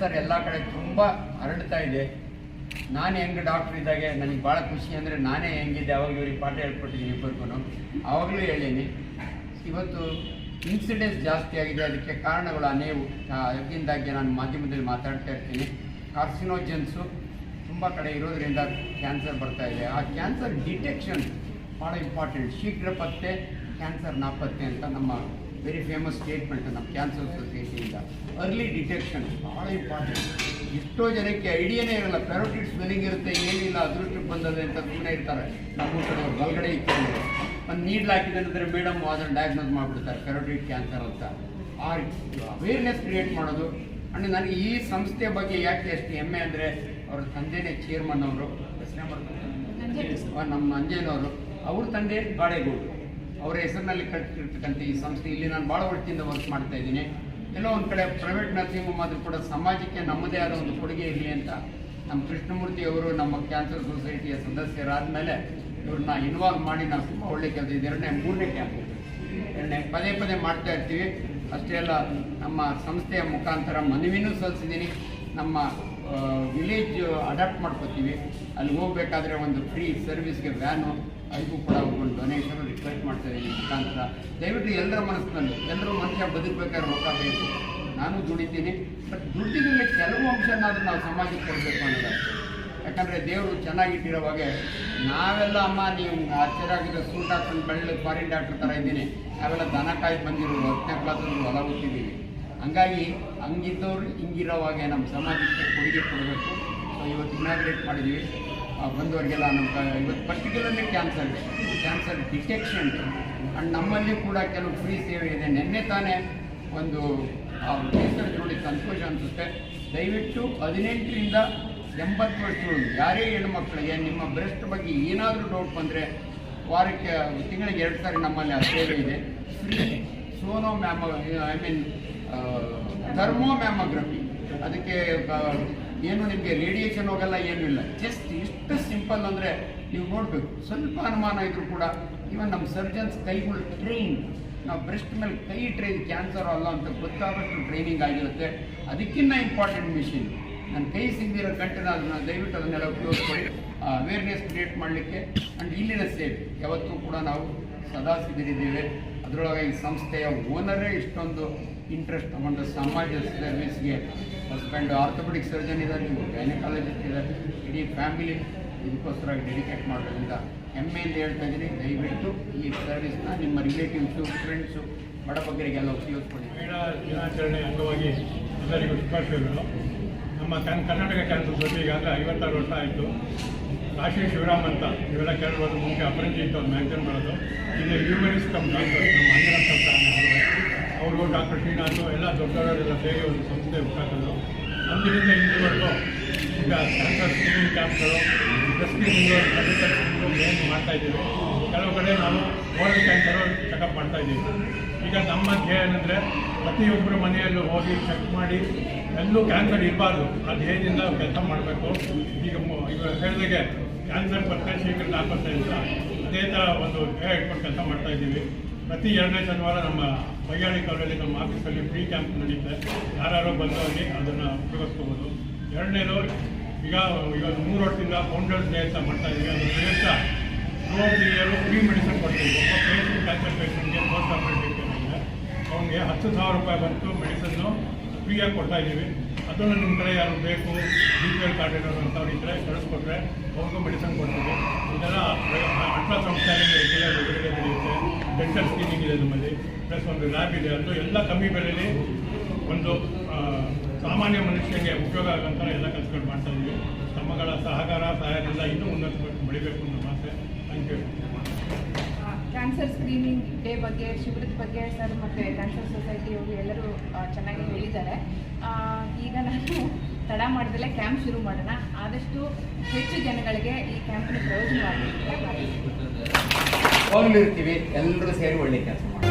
Cancer ಎಲ್ಲ ಕಡೆ ತುಂಬ ಹರಡ್ತಾ ಇದೆ. ನಾನು ಹೆಂಗೆ ಡಾಕ್ಟ್ರ್ ಇದ್ದಾಗೆ ನನಗೆ ಭಾಳ ಖುಷಿ ಅಂದರೆ ನಾನೇ ಹೆಂಗಿದ್ದೆ ಅವಾಗ ಇವ್ರಿಗೆ ಪಾಠ ಹೇಳ್ಕೊಟ್ಟಿದ್ದೀನಿ ಇಬ್ಬರಿಗೂ. ಆವಾಗಲೂ ಹೇಳೀನಿ, ಇವತ್ತು ಇನ್ಸಿಡೆನ್ಸ್ ಜಾಸ್ತಿ ಆಗಿದೆ. ಅದಕ್ಕೆ ಕಾರಣಗಳು ಅನೇವು. ಅದರಿಂದಾಗಿ ನಾನು ಮಾಧ್ಯಮದಲ್ಲಿ ಮಾತಾಡ್ತಾ ಇರ್ತೀನಿ. ಕಾರ್ಸಿನೋಜನ್ಸು ತುಂಬ ಕಡೆ ಇರೋದ್ರಿಂದ ಕ್ಯಾನ್ಸರ್ ಬರ್ತಾ ಇದೆ. ಆ ಕ್ಯಾನ್ಸರ್ ಡಿಟೆಕ್ಷನ್ ಭಾಳ ಇಂಪಾರ್ಟೆಂಟ್. ಶೀಘ್ರ ಪತ್ತೆ ಕ್ಯಾನ್ಸರ್ ನಾಪತ್ತೆ ಅಂತ ನಮ್ಮ ವೆರಿ ಫೇಮಸ್ ಸ್ಟೇಟ್ಮೆಂಟ್ ನಮ್ಮ ಕ್ಯಾನ್ಸರ್ ಸೊಸೈಟಿಯಿಂದ. ಅರ್ಲಿ ಡಿಟೆಕ್ಷನ್ ಭಾಳ ಇಂಪಾರ್ಟೆಂಟ್. ಎಷ್ಟೋ ಜನಕ್ಕೆ ಐಡಿಯಾನೇ ಇರಲ್ಲ. ಪ್ಯಾರೋಟಿಡ್ ಸ್ಮೆಲ್ಲಿಂಗ್ ಇರುತ್ತೆ, ಏನಿಲ್ಲ, ಅದೃಷ್ಟಕ್ಕೆ ಬಂದದೆ ಅಂತ ಸುಮ್ಮನೆ ಇರ್ತಾರೆ. ನಮ್ಮ ಕಡೆ ಒಳಗಡೆ ಇಟ್ಕೊಂಡು ಒಂದು ನೀಡ್ಲ್ ಹಾಕಿದೆ ಅಂದರೆ ಮೇಡಮ್ ಅದನ್ನು ಡಯಾಗ್ನೋಸ್ ಮಾಡಿಬಿಡ್ತಾರೆ ಪ್ಯಾರೋಟಿಡ್ ಕ್ಯಾನ್ಸರ್ ಅಂತ. ಆ ಅವೇರ್ನೆಸ್ ಕ್ರಿಯೇಟ್ ಮಾಡೋದು. ಅಂದರೆ ನನಗೆ ಈ ಸಂಸ್ಥೆಯ ಬಗ್ಗೆ ಯಾಕೆ ಅಷ್ಟು ಹೆಮ್ಮೆ ಅಂದರೆ ಅವ್ರ ತಂದೆನೇ ಚೇರ್ಮನ್ ಅವರು, ಪ್ರಶ್ನೆ ಮಾಡ್ತಾರೆ ನಮ್ಮ ಅಂಜೇನವರು, ಅವ್ರ ತಂದೆ ಬಾಳೆಗೌಡರು, ಅವರ ಹೆಸರಿನಲ್ಲಿ ಕಟ್ಟಿರ್ತಕ್ಕಂಥ ಈ ಸಂಸ್ಥೆ. ಇಲ್ಲಿ ನಾನು ಭಾಳ ವರ್ಷದಿಂದ ವರ್ಕ್ ಮಾಡ್ತಾ ಇದ್ದೀನಿ. ಎಲ್ಲೋ ಒಂದು ಕಡೆ ಪ್ರೈವೇಟ್ ನರ್ಸಿಂಗ್ ಹೋಮ್ ಆದರೂ ಕೂಡ ಸಮಾಜಕ್ಕೆ ನಮ್ಮದೇ ಆದ ಒಂದು ಕೊಡುಗೆ ಇರಲಿ ಅಂತ ನಮ್ಮ ಕೃಷ್ಣಮೂರ್ತಿ ಅವರು ನಮ್ಮ ಕ್ಯಾನ್ಸರ್ ಸೊಸೈಟಿಯ ಸದಸ್ಯರಾದ ಮೇಲೆ ಇವ್ರನ್ನ ಇನ್ವಾಲ್ವ್ ಮಾಡಿ ನಾವು ತುಂಬ ಒಳ್ಳೆ ಕೆಲಸ. ಇದು ಮೂರನೇ ಕ್ಯಾಂಪ್. ಪದೇ ಪದೇ ಮಾಡ್ತಾ ಇರ್ತೀವಿ. ಅಷ್ಟೇ ಅಲ್ಲ, ನಮ್ಮ ಸಂಸ್ಥೆಯ ಮುಖಾಂತರ ಮನವಿನೂ ಸಲ್ಲಿಸಿದ್ದೀನಿ. ನಮ್ಮ ವಿಲೇಜ್ ಅಡಾಪ್ಟ್ ಮಾಡ್ಕೋತೀವಿ. ಅಲ್ಲಿ ಹೋಗ್ಬೇಕಾದ್ರೆ ಒಂದು ಫ್ರೀ ಸರ್ವಿಸ್ಗೆ ವ್ಯಾನು, ಅದಕ್ಕೂ ಕೂಡ ಒಂದು ಡೊನೇಷನ್ ರಿಕ್ವೆಸ್ಟ್ ಮಾಡ್ತಾ ಇದ್ದೀನಿ ಮುಖಾಂತರ. ದಯವಿಟ್ಟು ಎಲ್ಲರ ಮನಸ್ಸಿನಲ್ಲಿ, ಎಲ್ಲರೂ ಮನುಷ್ಯ ಬದುಕಬೇಕಾದ್ರೆ ರೊಕ್ಕ ಬೇಕು. ನಾನು ದುಡಿತೀನಿ, ಬಟ್ ದುಡ್ಡಿನಲ್ಲಿ ಕೆಲವು ಅಂಶನಾದರೂ ನಾವು ಸಮಾಜಕ್ಕೆ ಕೊಡಬೇಕು ಅನ್ನೋದು. ಯಾಕಂದರೆ ದೇವರು ಚೆನ್ನಾಗಿಟ್ಟಿರೋವಾಗೆ ನಾವೆಲ್ಲ ಅಮ್ಮ ನೀವು ಆಶ್ಚರ್ಯ ಆಗಿರೋ ಸೂಟ್ ಹಾಕೊಂಡು ಬೆಳ್ಳಿ ಫಾರಿನ್ ಡಾಕ್ಟರ್ ಥರ ಇದ್ದೀನಿ. ನಾವೆಲ್ಲ ದನ ಕಾಯಿ ಬಂದಿರೋ 10ನೇ ಕ್ಲಾಸಲ್ಲಿ ಹೊಲ ಓದ್ತಿದ್ದೀವಿ. ಹಂಗಾಗಿ ಹಂಗಿದ್ದವರು ಹಿಂಗಿರೋವಾಗೆ ನಮ್ಮ ಸಮಾಜಕ್ಕೆ ಕೊಡುಗೆ ಕೊಡಬೇಕು. ಸೊ ಇವತ್ತು ಇನಾಗ್ರೇಟ್ ಮಾಡಿದ್ವಿ. ಬಂದವರಿಗೆಲ್ಲ ನಮ್ಮ ಇವತ್ತು ಪರ್ಟಿಕ್ಯುಲರ್ಲಿ ಕ್ಯಾನ್ಸರ್ ಡಿಟೆಕ್ಷನ್ ಆ್ಯಂಡ್ ನಮ್ಮಲ್ಲಿ ಕೂಡ ಕೆಲವು ಫ್ರೀ ಸೇವೆ ಇದೆ. ನಿನ್ನೆ ತಾನೇ ಒಂದು ಕೇಸರ್ ನೋಡಿ ಸಂತೋಷ ಅನಿಸುತ್ತೆ. ದಯವಿಟ್ಟು 18ರಿಂದ 80 ವರ್ಷಗಳು ಯಾರೇ ಹೆಣ್ಣುಮಕ್ಕಳಿಗೆ ನಿಮ್ಮ ಬ್ರೆಸ್ಟ್ ಬಗ್ಗೆ ಏನಾದರೂ ಡೌಟ್ ಬಂದರೆ ವಾರಕ್ಕೆ ತಿಂಗಳಿಗೆ 2 ಸಾರಿ ನಮ್ಮಲ್ಲಿ ಆ ಸೇವೆ ಇದೆ. Free thermo mammography. ಅದಕ್ಕೆ ಏನು ನಿಮಗೆ ರೇಡಿಯೇಷನ್ ಹೋಗಲ್ಲ, ಏನೂ ಇಲ್ಲ. ಜಸ್ಟ್ ಎಷ್ಟು ಸಿಂಪಲ್ ಅಂದರೆ ನೀವು ನೋಡಬೇಕು. ಸ್ವಲ್ಪ ಅನುಮಾನ ಇದ್ರೂ ಕೂಡ ಇವನ್ ನಮ್ಮ ಸರ್ಜನ್ಸ್ ಕೈಗಳು ಟ್ರೈನ್, ನಾವು ಬ್ರೆಸ್ಟ್ ಮೇಲೆ ಕೈ ಇಟ್ಟರೆ ಇದು ಕ್ಯಾನ್ಸರ್ ಅಲ್ಲ ಅಂತ ಗೊತ್ತಾದಷ್ಟು ಟ್ರೈನಿಂಗ್ ಆಗಿರುತ್ತೆ. ಅದಕ್ಕಿಂತ ಇಂಪಾರ್ಟೆಂಟ್ ಮಿಷಿನ್ ನನ್ನ ಕೈ ಸಿಗದಿರೋ ಗಂಟೆನ ಅದನ್ನು ದಯವಿಟ್ಟು ಅದನ್ನೆಲ್ಲ ಉಪಯೋಗಿಸ್ಕೊಳ್ಳಿ. ಅವೇರ್ನೆಸ್ ಕ್ರಿಯೇಟ್ ಮಾಡಲಿಕ್ಕೆ. ಆ್ಯಂಡ್ ಇಲ್ಲಿನ ಸೇವೆ ಯಾವತ್ತೂ ಕೂಡ ನಾವು ಸದಾ ಸಿದ್ಧರಿದ್ದೇವೆ. ಅದರೊಳಗೆ ಈ ಸಂಸ್ಥೆಯ ಓನರೇ ಇಷ್ಟೊಂದು ಇಂಟ್ರೆಸ್ಟ್ ತಗೊಂಡು ಸಮಾಜ ಸರ್ವಿಸ್ಗೆ ಹಸ್ಬೆಂಡ್ ಆರ್ಥೋಪೆಡಿಕ್ ಸರ್ಜನ್ ಇದ್ದಾರೆ, ಗೈನಕಾಲಜಿಸ್ಟ್ ಇದ್ದಾರೆ, ಇಡೀ ಫ್ಯಾಮಿಲಿ ಇದಕ್ಕೋಸ್ಕರ ಡೆಡಿಕೇಟ್ ಮಾಡೋದ್ರಿಂದ ಹೆಮ್ಮೆಯಿಂದ ಹೇಳ್ತಾ ಇದ್ದೀನಿ. ದಯವಿಟ್ಟು ಈ ಸರ್ವಿಸ್ನ ನಿಮ್ಮ ರಿಲೇಟಿವ್ಸು, ಫ್ರೆಂಡ್ಸು, ಬಡಬಗ್ಗರಿಗೆಲ್ಲ ಉಪಯೋಗಿಸ್ಕೊಳ್ಳಿ. ಮಹಿಳಾ ದಿನಾಚರಣೆ ಅಂಗವಾಗಿ ಎಲ್ಲರಿಗೂ ಶುಭಾಶಯಗಳು. ನಮ್ಮ ಕರ್ನಾಟಕ ಕ್ಯಾನ್ಸರ್ ಸೊಸೈಟಿ ಈಗಾಗಲೇ 56 ವರ್ಷ ಆಯಿತು. ಕಾಶಿ ಶಿವರಾಮ್ ಅಂತ ಇವೆಲ್ಲ ಕೇಳಬಹುದು. ಮುಂಚೆ ಅಪರಂಜಿತ್ ಅವ್ರು ಮ್ಯಾಗ್ಝಿನ್ ಮಾಡೋದು. ಇದು ಹ್ಯೂಮನಿಸ್ಟ್ ಕಮ್ ಡಾಕ್ಟರ್ ನಮ್ಮ ಅಂಜನಪ್ಪ ಅವರು, ಡಾಕ್ಟರ್ ಶ್ರೀನಾಥ್ ಎಲ್ಲ ದೊಡ್ಡವರೆಲ್ಲ ಸೇರಿ ಒಂದು ಸಂಸ್ಥೆ ಹುಟ್ಟಾಕೋದು. ಅಂದಿನಿಂದ ಇಂದಿವರೆಗೂ ಈಗ ಕ್ಯಾನ್ಸರ್ ಸ್ಕ್ರೀನಿಂಗ್ ಕ್ಯಾಂಪ್ಗಳು, ಏನು ಮಾಡ್ತಾಯಿದ್ದೀವಿ. ಕೆಲವು ಕಡೆ ನಾವು ಓರಲ್ ಕ್ಯಾನ್ಸರು ಚೆಕಪ್ ಮಾಡ್ತಾಯಿದ್ದೀವಿ. ಈಗ ನಮ್ಮ ಧ್ಯೇಯ ಏನಂದರೆ ಪ್ರತಿಯೊಬ್ಬರ ಮನೆಯಲ್ಲೂ ಹೋಗಿ ಚೆಕ್ ಮಾಡಿ ಎಲ್ಲೂ ಕ್ಯಾನ್ಸರ್ ಇರಬಾರ್ದು. ಆ ಧ್ಯೇಯದಿಂದ ಕೆಲಸ ಮಾಡಬೇಕು. ಈಗ ಹೇಳಿದಾಗೆ ಕ್ಯಾನ್ಸರ್ ಪತ್ತೆ ಶೀಘ್ರ ನಾಪತ್ತೆ ಅಂತ ಅದೇ ಥರ ಒಂದು ಧ್ಯೇಯ ಇಟ್ಕೊಂಡು ಕೆಲಸ ಮಾಡ್ತಾಯಿದ್ದೀವಿ. ಪ್ರತಿ 2ನೇ ಶನಿವಾರ ನಮ್ಮ ಬೈಯಾಳಿ ಕಾಲದಲ್ಲಿ ನಮ್ಮ ಆಫೀಸಲ್ಲಿ ಫ್ರೀ ಕ್ಯಾಂಪ್ ನಡೆಯುತ್ತೆ. ಯಾರು ಬಂದವರಿಗೆ ಅದನ್ನು ಉಪಯೋಗಿಸ್ಕೋಬೋದು. 2ನೇದು ಈಗ 3 ವರ್ಷದಿಂದ ಫೌಂಡರ್ಸ್ ಡೇ ಅಂತ ಮಾಡ್ತಾಯಿದ್ದೀವಿ. ಅದು ಪ್ರಯುಕ್ತ throughout the year free medicine ಕೊಡ್ತೀವಿ. ಒಬ್ಬ ಪೇಷಂಟ್ ಕ್ಯಾನ್ಸರ್ ಪೇಷಂಟ್ಗೆ ಪೋಸ್ಟ್ ಆಪರೇಟಿವ್ ಕೇಳಿದ್ರೆ ಅವ್ನಿಗೆ 10,000 ರೂಪಾಯಿ ಬಂತು ಮೆಡಿಸನ್ನು ಫ್ರೀಯಾಗಿ ಕೊಡ್ತಾಯಿದ್ದೀವಿ. ಅದನ್ನು ನಿಮ್ಮ ಕಡೆ ಯಾರು ಬೇಕು BPL ಕಾರ್ಡ್ ಇರೋರು ಅಂತವ್ರು ಇದ್ದರೆ ಕಳಿಸ್ಕೊಟ್ರೆ ಅವ್ರಿಗೂ ಮೆಡಿಸನ್ ಕೊಡ್ತೀವಿ. ಇದೆಲ್ಲ ಅಲ್ಟ್ರಾಸೌಂಡ್ ಸ್ಕ್ಯಾನಿಂಗ್ ರೆಗ್ಯುಲರ್ ನಡೆಯುತ್ತೆ. ಡೆಂಟಲ್ ಸ್ಕ್ರೀನಿಂಗ್ ಇದೆ ನಮ್ಮಲ್ಲಿ, ಪ್ಲಸ್ ಒಂದು ಲ್ಯಾಬ್ ಇದೆ. ಅದು ಎಲ್ಲ ಕಮ್ಮಿ ಬೆಲೆಯಲ್ಲಿ ಒಂದು ಸಾಮಾನ್ಯ ಮನುಷ್ಯನಿಗೆ ಉಪಯೋಗ ಆಗೋಂಥ ಎಲ್ಲ ಕೆಲಸಗಳು ಮಾಡ್ತಾಯಿದ್ದೀವಿ. ತಮ್ಮಗಳ ಸಹಕಾರದಿಂದ ಇನ್ನೂ ಉನ್ನತ ಬೆಳಿಬೇಕು ನಮ್ಮ ಆಸೆ. Thank you. Cancer screening day ಬಗ್ಗೆ, ಶಿಬಿರದ ಬಗ್ಗೆ ಸರ್ ಮತ್ತು ಕ್ಯಾನ್ಸರ್ ಸೊಸೈಟಿಯವರು ಎಲ್ಲರೂ ಚೆನ್ನಾಗಿ ಹೇಳಿದ್ದಾರೆ. ಈಗ ನಾನು ತಡ ಮಾಡಿದಲ್ಲೇ ಕ್ಯಾಂಪ್ ಶುರು ಮಾಡೋಣ. ಆದಷ್ಟು ಹೆಚ್ಚು ಜನಗಳಿಗೆ ಈ ಕ್ಯಾಂಪಿನ ಪ್ರಯೋಜನವಾಗುತ್ತೆ. ಹೋಗ್ಲಿರ್ತೀವಿ, ಎಲ್ಲರೂ ಸೇರಿ ಒಳ್ಳೆ ಕೆಲಸ ಮಾಡಿ.